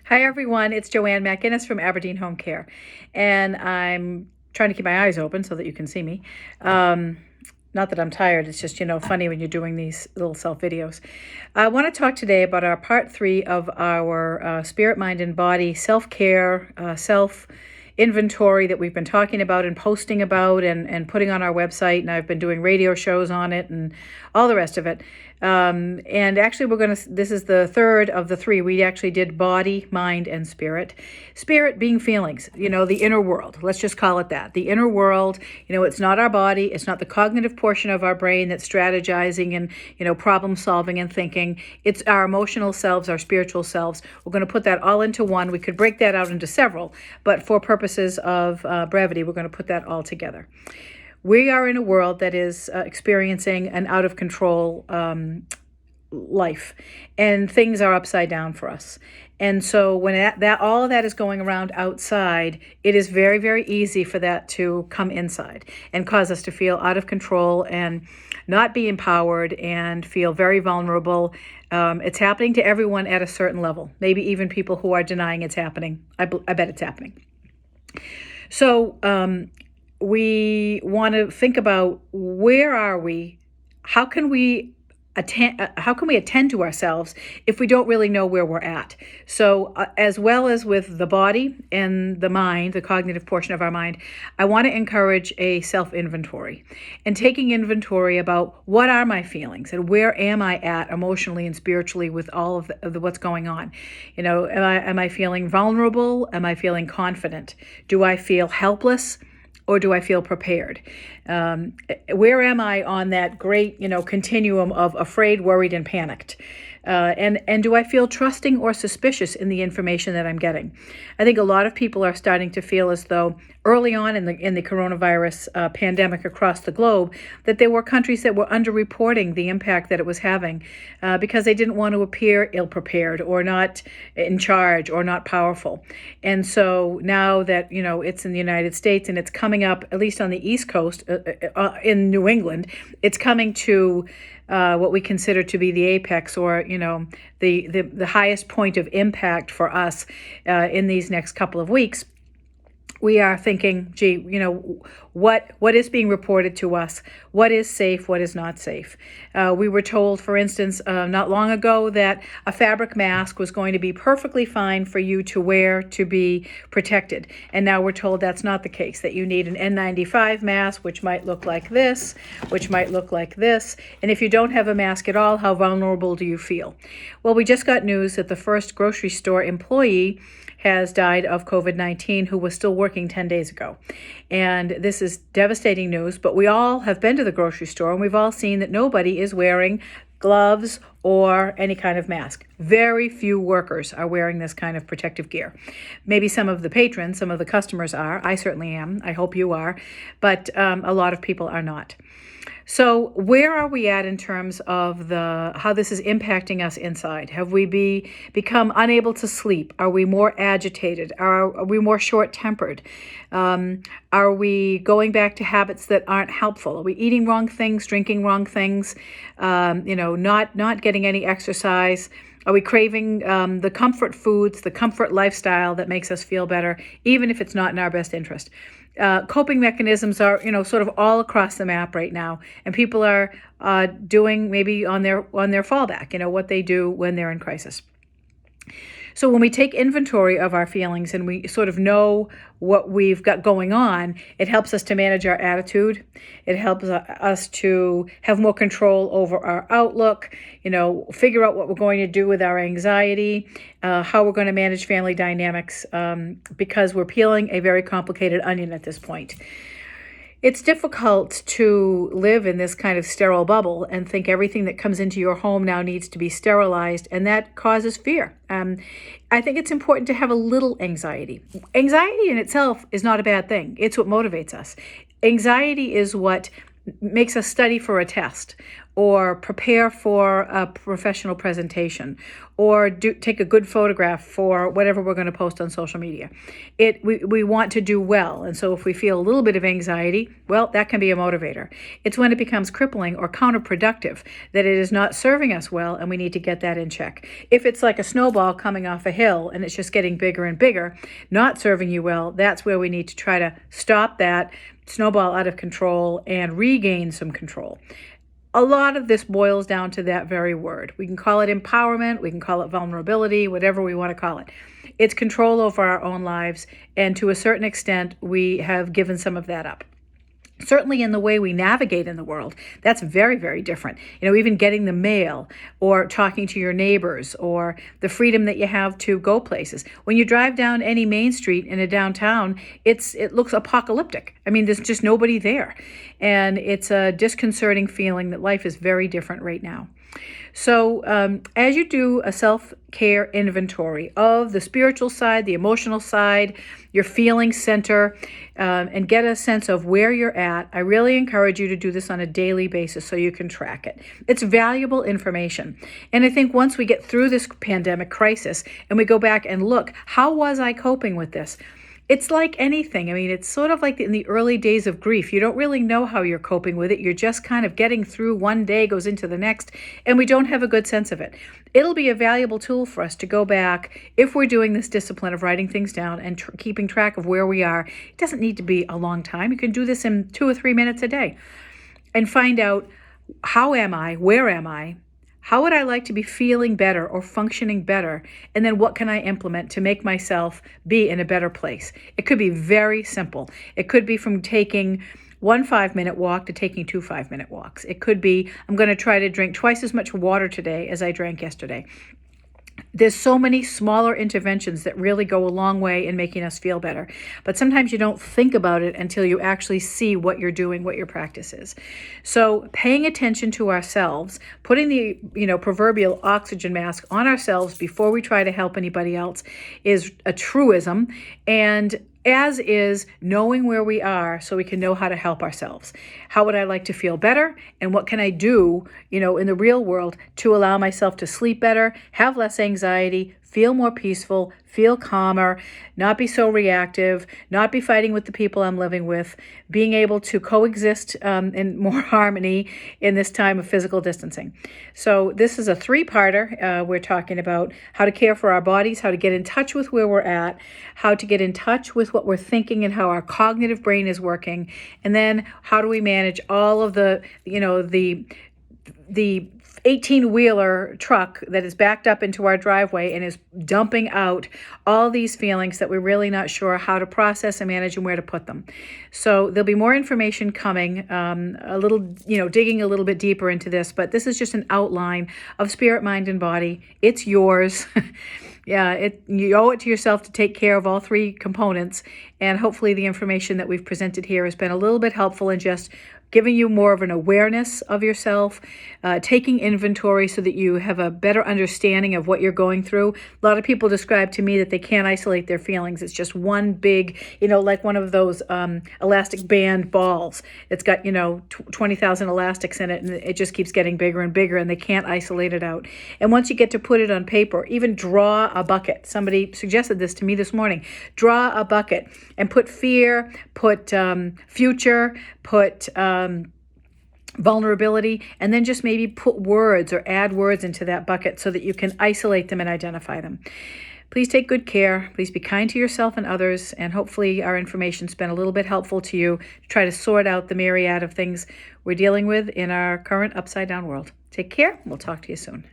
Hi everyone, it's Joanne MacInnis from Aberdeen Home Care, and I'm trying to keep my eyes open so that you can see me. Not that I'm tired, it's just, funny when you're doing these little self videos. I want to talk today about our part 3 of our spirit, mind, and body self-care, self-inventory that we've been talking about and posting about and putting on our website, and I've been doing radio shows on it and all the rest of it. And actually this is the third of the 3. We actually did body, mind, and spirit. Spirit being feelings, the inner world. Let's just call it that. The inner world, it's not our body. It's not the cognitive portion of our brain that's strategizing and, problem solving and thinking. It's our emotional selves, our spiritual selves. We're going to put that all into one. We could break that out into several, but for purposes of brevity, we're going to put that all together. We are in a world that is experiencing an out of control life, and things are upside down for us. And so when all of that is going around outside, it is very, very easy for that to come inside and cause us to feel out of control and not be empowered and feel very vulnerable. It's happening to everyone at a certain level, maybe even people who are denying it's happening. I bet it's happening. So we want to think about, where are we? How can we attend to ourselves if we don't really know where we're at? So as well as with the body and the mind, the cognitive portion of our mind, I want to encourage a self-inventory and taking inventory about, what are my feelings and where am I at emotionally and spiritually with all of what's going on? Am I feeling vulnerable? Am I feeling confident? Do I feel helpless? Or do I feel prepared? Where am I on that great, continuum of afraid, worried, and panicked? And do I feel trusting or suspicious in the information that I'm getting? I think a lot of people are starting to feel as though early on in the coronavirus pandemic across the globe, that there were countries that were underreporting the impact that it was having because they didn't want to appear ill-prepared or not in charge or not powerful. And so now that, it's in the United States and it's coming up, at least on the East Coast, in New England, it's coming to what we consider to be the apex, or the highest point of impact for us in these next couple of weeks. We are thinking, gee, what is being reported to us? What is safe? What is not safe? We were told, for instance, not long ago, that a fabric mask was going to be perfectly fine for you to wear to be protected. And now we're told that's not the case, that you need an N95 mask, which might look like this, which might look like this. And if you don't have a mask at all, how vulnerable do you feel? Well, we just got news that the first grocery store employee has died of COVID-19 who was still working 10 days ago. And this is devastating news, but we all have been to the grocery store and we've all seen that nobody is wearing gloves or any kind of mask. Very few workers are wearing this kind of protective gear. Maybe some of the patrons, some of the customers are. I certainly am. I hope you are. But a lot of people are not. So where are we at in terms of how this is impacting us inside? Have we become unable to sleep? Are we more agitated? Are we more short-tempered? Are we going back to habits that aren't helpful? Are we eating wrong things, drinking wrong things, not getting any exercise? Are we craving the comfort foods, the comfort lifestyle that makes us feel better, even if it's not in our best interest? Coping mechanisms are, sort of all across the map right now, and people are doing maybe on their fallback, what they do when they're in crisis. So when we take inventory of our feelings and we sort of know what we've got going on, it helps us to manage our attitude. It helps us to have more control over our outlook, figure out what we're going to do with our anxiety, how we're going to manage family dynamics, because we're peeling a very complicated onion at this point. It's difficult to live in this kind of sterile bubble and think everything that comes into your home now needs to be sterilized, and that causes fear. I think it's important to have a little anxiety. Anxiety in itself is not a bad thing. It's what motivates us. Anxiety is what makes us study for a test or prepare for a professional presentation, or take a good photograph for whatever we're going to post on social media. We want to do well. And so if we feel a little bit of anxiety, well, that can be a motivator. It's when it becomes crippling or counterproductive that it is not serving us well, and we need to get that in check. If it's like a snowball coming off a hill and it's just getting bigger and bigger, not serving you well, that's where we need to try to stop that snowball out of control and regain some control. A lot of this boils down to that very word. We can call it empowerment, we can call it vulnerability, whatever we want to call it. It's control over our own lives, and to a certain extent, we have given some of that up. Certainly in the way we navigate in the world, that's very, very different. Even getting the mail or talking to your neighbors or the freedom that you have to go places. When you drive down any main street in a downtown, it looks apocalyptic. There's just nobody there. And it's a disconcerting feeling that life is very different right now. So as you do a self-care inventory of the spiritual side, the emotional side, your feeling center, and get a sense of where you're at, I really encourage you to do this on a daily basis so you can track it. It's valuable information. And I think once we get through this pandemic crisis and we go back and look, how was I coping with this? It's like anything. It's sort of like in the early days of grief. You don't really know how you're coping with it. You're just kind of getting through. One day goes into the next, and we don't have a good sense of it. It'll be a valuable tool for us to go back if we're doing this discipline of writing things down and keeping track of where we are. It doesn't need to be a long time. You can do this in 2 or 3 minutes a day and find out, how am I? Where am I? How would I like to be feeling better or functioning better? And then what can I implement to make myself be in a better place? It could be very simple. It could be from taking 1 5-minute walk to taking 2 5-minute walks. It could be, I'm going to try to drink twice as much water today as I drank yesterday. There's so many smaller interventions that really go a long way in making us feel better. But sometimes you don't think about it until you actually see what you're doing, what your practice is. So paying attention to ourselves, putting the proverbial oxygen mask on ourselves before we try to help anybody else is a truism, and as is knowing where we are so we can know how to help ourselves. How would I like to feel better? And what can I do, in the real world to allow myself to sleep better, have less anxiety, feel more peaceful, feel calmer, not be so reactive, not be fighting with the people I'm living with, being able to coexist in more harmony in this time of physical distancing. So this is a 3-parter. We're talking about how to care for our bodies, how to get in touch with where we're at, how to get in touch with what we're thinking and how our cognitive brain is working, and then how do we manage all of the 18-wheeler truck that is backed up into our driveway and is dumping out all these feelings that we're really not sure how to process and manage and where to put them. So there'll be more information coming, digging a little bit deeper into this, but this is just an outline of spirit, mind, and body. It's yours. You owe it to yourself to take care of all 3 components, and hopefully the information that we've presented here has been a little bit helpful in just giving you more of an awareness of yourself, taking inventory so that you have a better understanding of what you're going through. A lot of people describe to me that they can't isolate their feelings. It's just one big, like one of those elastic band balls. It's got, 20,000 elastics in it, and it just keeps getting bigger and bigger, and they can't isolate it out. And once you get to put it on paper, even draw a bucket. Somebody suggested this to me this morning. Draw a bucket and put fear, put future, put vulnerability, and then just maybe put words or add words into that bucket so that you can isolate them and identify them. Please take good care. Please be kind to yourself and others, and hopefully our information's been a little bit helpful to you to try to sort out the myriad of things we're dealing with in our current upside-down world. Take care. We'll talk to you soon.